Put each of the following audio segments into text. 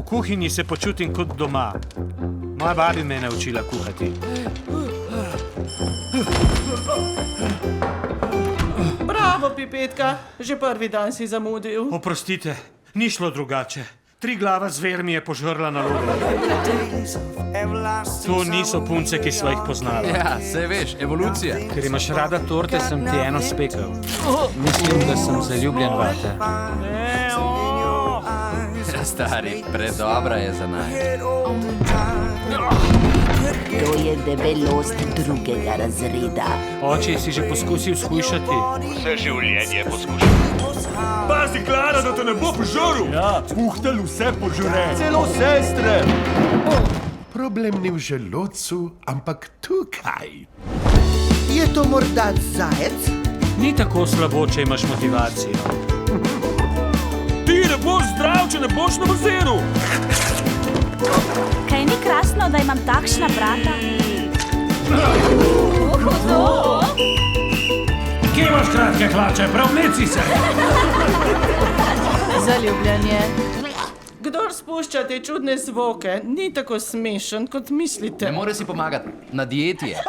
kuhinji se počutim kot doma. Moja babi me je naučila kuhati. Bravo, Pipetka, že prvi dan si zamudil. Oprostite, ni šlo drugače. 3 glava zver mi je požrla nalogo. To niso punce, ki sva jih poznala. Ja, saj veš, evolucija. Ker imaš rada torte, sem ti eno spekel. Mislim, da sem zaljubljen vate. Stari, predobra je za naj. To je debelost drugega razreda. Oče, si že poskusil shujšati? Vse življenje poskušam. Pazi, Klara, da te ne bo požrl! Ja, puhtelj vse požre. Celo sestre. Problem ni v želodcu, ampak tukaj. Je to morda zajec? Ni tako slabo, če imaš motivacijo. Ti ne boš zdrav, če ne boš na bazenu! Kaj ni krasno, da imam takšna brata? Kje imaš kratke hlače? Prav neci se! Zaljubljanje. Kdor spušča te čudne zvoke, ni tako smešen, kot mislite. Ne more si pomagati, na dieti je.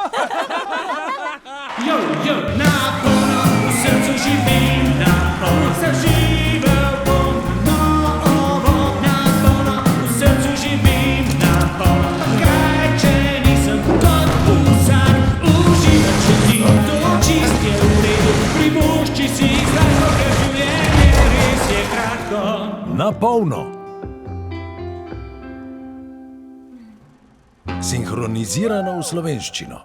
Na polno, v srcu živim, na polno se živel bom. Novo, na polno, v srcu živim, na polno. Kaj, če nisem kot pusan, uživam, če ti to čist je v redu. Privošči si zlajko, ker življenje res je kratko. Na polno. Sinhronizirano v slovenščino.